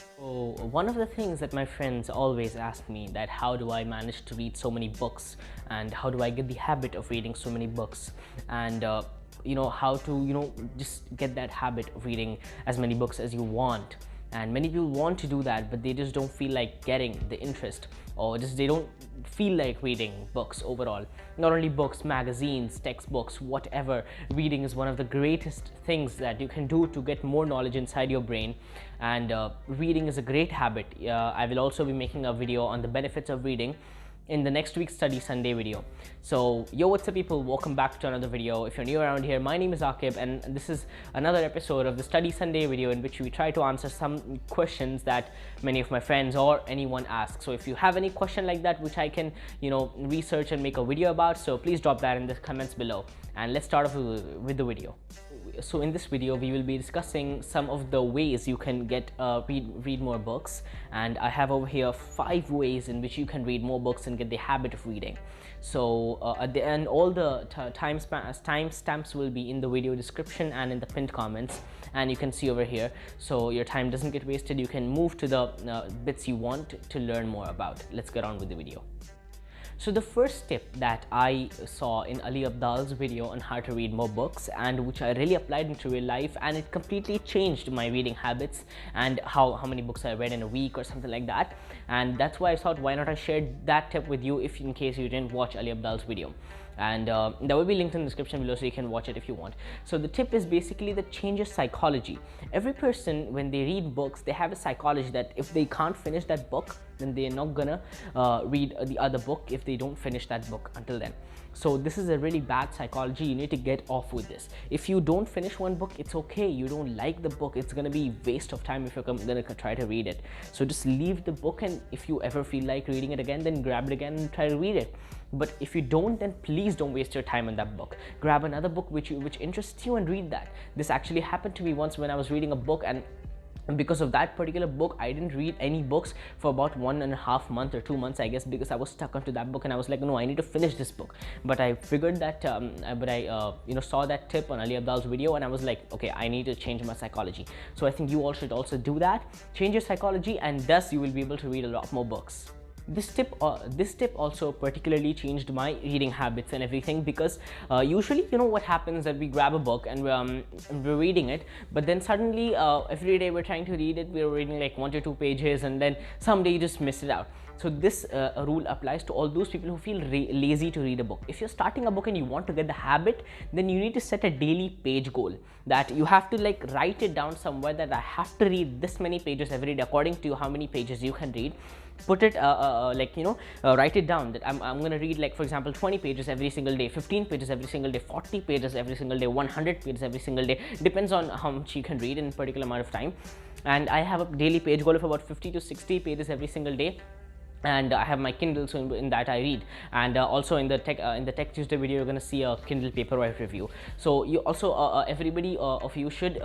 So one of the things that my friends always ask me that how do I manage to read so many books, and how do I get the habit of reading so many books, and how to just get that habit of reading as many books as you want. And many people want to do that, but they just don't feel like getting the interest, or just they don't feel like reading books overall. Not only books, magazines, textbooks, whatever. Reading is one of the greatest things that you can do to get more knowledge inside your brain, and reading is a great habit. I will also be making a video on the benefits of reading in the next week's Study Sunday video. So yo, what's up people, welcome back to another video. If you're new around here, my name is Aaqib, and this is another episode of the Study Sunday video in which we try to answer some questions that many of my friends or anyone asks. So if you have any question like that which I can research and make a video about, so please drop that in the comments below, and let's start off with the video. So in this video we will be discussing some of the ways you can get read more books, and I have over here 5 ways in which you can read more books and get the habit of reading. So at the end, all the timestamps will be in the video description and in the pinned comments, and you can see over here, so your time doesn't get wasted. You can move to the bits you want to learn more about. Let's get on with the video. So the first tip that I saw in Roald Dahl's video on how to read more books, and which I really applied into real life, and it completely changed my reading habits and how many books I read in a week or something like that. And that's why I thought, why not I shared that tip with you, if in case you didn't watch Roald Dahl's video. And that will be linked in the description below, so you can watch it if you want. So the tip is basically that changes psychology. Every person, when they read books, they have a psychology that if they can't finish that book, then they're not gonna read the other book if they don't finish that book until then. So this is a really bad psychology. You need to get off with this. If you don't finish one book, it's okay. You don't like the book, it's gonna be waste of time if you're gonna try to read it. So just leave the book, and if you ever feel like reading it again, then grab it again and try to read it. But if you don't, then please don't waste your time on that book. Grab another book which interests you and read that. This actually happened to me once when I was reading a book, and because of that particular book, I didn't read any books for about 1.5 months or 2 months, I guess, because I was stuck onto that book, and I was like, no, I need to finish this book. But I figured that, saw that tip on Roald Dahl's video, and I was like, okay, I need to change my psychology. So I think you all should also do that. Change your psychology, and thus you will be able to read a lot more books. This tip also particularly changed my reading habits and everything, because usually what happens that we grab a book and we're reading it, but then suddenly every day we're trying to read it, we're reading like 1 to 2 pages, and then someday you just miss it out. So this rule applies to all those people who feel lazy to read a book. If you're starting a book and you want to get the habit, then you need to set a daily page goal, that you have to like write it down somewhere, that I have to read this many pages every day according to how many pages you can read. Put it write it down that I'm gonna read, like for example, 20 pages every single day, 15 pages every single day, 40 pages every single day, 100 pages every single day. Depends on how much you can read in a particular amount of time. And I have a daily page goal of about 50 to 60 pages every single day. And I have my Kindle, so in that I read. And also in the Tech Tuesday video, you're gonna see a Kindle Paperwhite review. So you also everybody of you should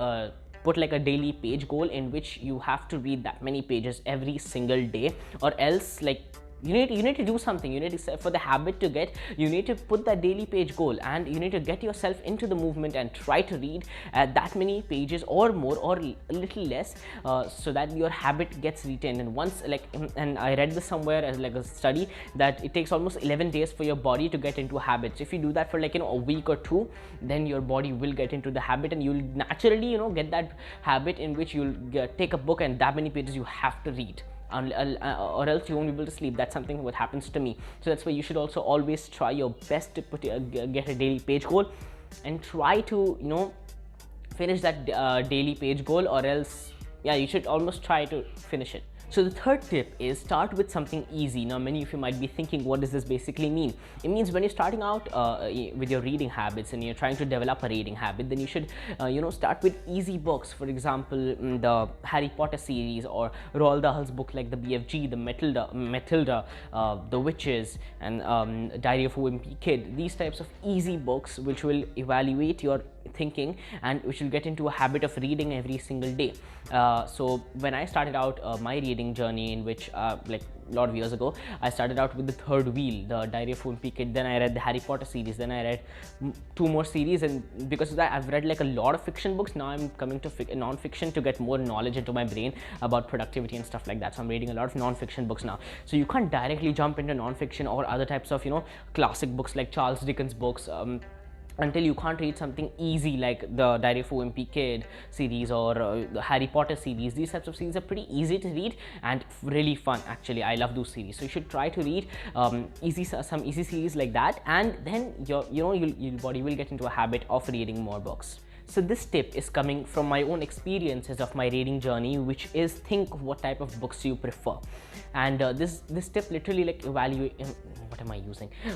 put like a daily page goal in which you have to read that many pages every single day, or else like you need to do something. You need to, for the habit to get, you need to put that daily page goal, and you need to get yourself into the movement and try to read that many pages or more, or a little less, so that your habit gets retained. And once and I read this somewhere as like a study, that it takes almost 11 days for your body to get into habits. If you do that for like a week or 2, then your body will get into the habit, and you'll naturally get that habit in which you'll take a book and that many pages you have to read. Or else you won't be able to sleep. That's something what happens to me. So that's why you should also always try your best to get a daily page goal, and try to finish that daily page goal, or else you should almost try to finish it. So the third tip is start with something easy. Now many of you might be thinking, what does this basically mean? It means when you're starting out with your reading habits and you're trying to develop a reading habit, then you should start with easy books. For example, the Harry Potter series, or Roald Dahl's book like the BFG, the Matilda, the Witches, and Diary of a Wimpy Kid. These types of easy books which will evaluate your thinking, and we should get into a habit of reading every single day. So when I started out my reading journey, in which like a lot of years ago, I started out with The Third Wheel, the Diary of a Wimpy Kid. Then I read the Harry Potter series. Then I read 2 more series, and because of that, I've read like a lot of fiction books. Now I'm coming to non-fiction to get more knowledge into my brain about productivity and stuff like that. So I'm reading a lot of non-fiction books now. So you can't directly jump into non-fiction or other types of, you know, classic books like Charles Dickens books, until you can't read something easy like the Diary of a Wimpy Kid series or the Harry Potter series. These types of series are pretty easy to read and really fun. Actually, I love those series. So you should try to read some easy series like that, and then your body will get into a habit of reading more books. So this tip is coming from my own experiences of my reading journey, which is think what type of books you prefer. And this tip literally like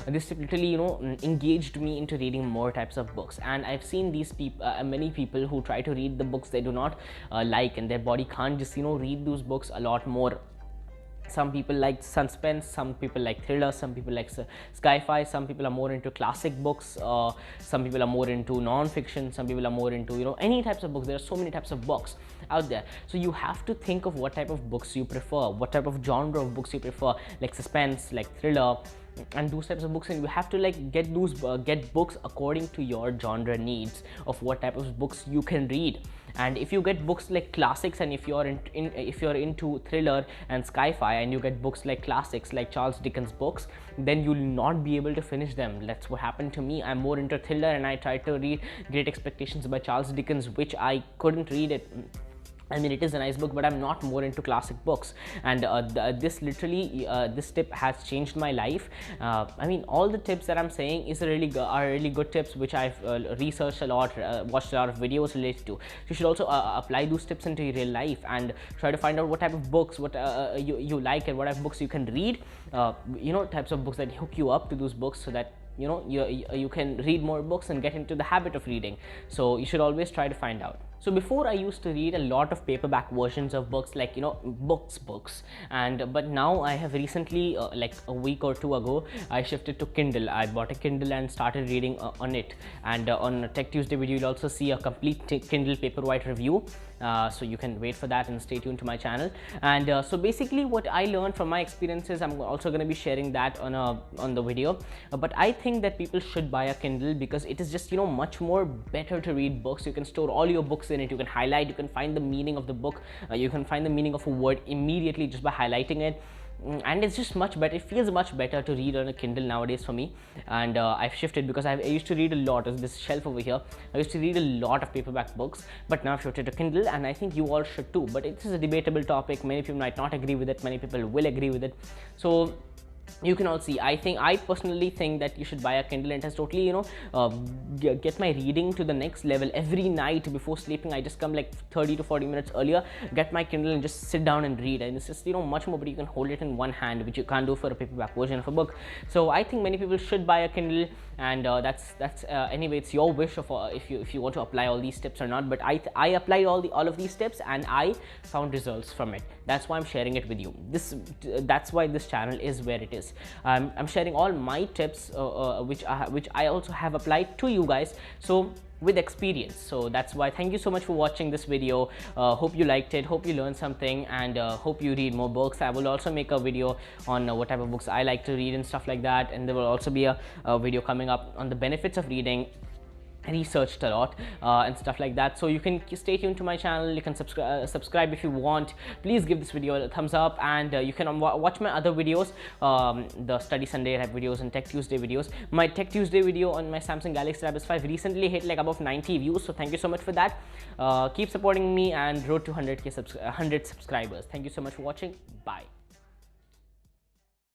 this tip literally, you know, engaged me into reading more types of books. And I've seen these people, many people who try to read the books they do not like, and their body can't just, you know, read those books a lot more. Some people like suspense, some people like thriller, some people like sci-fi, some people are more into classic books, some people are more into non-fiction, some people are more into, you know, any types of books. There are so many types of books out there. So you have to think of what type of books you prefer, what type of genre of books you prefer, like suspense, like thriller, and those types of books, and you have to like get books according to your genre needs of what type of books you can read. And if you get books like classics, and if you're into thriller and sci-fi, and you get books like classics like Charles Dickens books, then you'll not be able to finish them. That's what happened to me. I'm more into thriller, and I tried to read Great Expectations by Charles Dickens, which I couldn't read it. I mean, it is a nice book, but I'm not more into classic books. And this tip has changed my life. I mean, all the tips that I'm saying are really good tips, which I've researched a lot, watched a lot of videos related to. You should also apply those tips into your real life and try to find out what type of books you like, and what type of books you can read. You know, types of books that hook you up to those books, so that you know you can read more books and get into the habit of reading. So you should always try to find out. So before, I used to read a lot of paperback versions of books, like, you know, books, but now I have recently, like a week or 2 ago, I shifted to Kindle. I bought a Kindle and started reading on it. And on Tech Tuesday video, you'll also see a complete Kindle Paperwhite review. So you can wait for that and stay tuned to my channel. And so basically what I learned from my experiences, I'm also going to be sharing that on the video. But I think that people should buy a Kindle, because it is just, you know, much more better to read books. You can store all your books in it. You can highlight, you can find the meaning of the book, you can find the meaning of a word immediately just by highlighting it. And it's just much better. It feels much better to read on a Kindle nowadays for me. And I've shifted, because I used to read a lot. There's this shelf over here. I used to read a lot of paperback books, but now I've shifted to Kindle, and I think you all should too. But it is a debatable topic. Many people might not agree with it. Many people will agree with it. So you can all see, I personally think that you should buy a Kindle. And it has totally, you know, get my reading to the next level. Every night before sleeping, I just come like 30 to 40 minutes earlier, get my Kindle and just sit down and read. And it's just, you know, much more, but you can hold it in one hand, which you can't do for a paperback version of a book. So I think many people should buy a Kindle. And that's anyway, it's your wish of if you want to apply all these tips or not. But I applied all of these tips, and I found results from it. That's why I'm sharing it with you. That's why this channel is where it is. I'm sharing all my tips, which I also have applied to you guys, so with experience. So that's why. Thank you so much for watching this video. Hope you liked it, hope you learned something, and hope you read more books. I will also make a video on what type of books I like to read and stuff like that. And there will also be a video coming up on the benefits of reading. Researched a lot and stuff like that. So you can stay tuned to my channel. You can subscribe if you want. Please give this video a thumbs up, and you can watch my other videos, the Study Sunday videos and Tech Tuesday videos. My Tech Tuesday video on my Samsung Galaxy Tab S5 recently hit like above 90 views, so thank you so much for that. Keep supporting me, and road to 100 subscribers. Thank you so much for watching. Bye.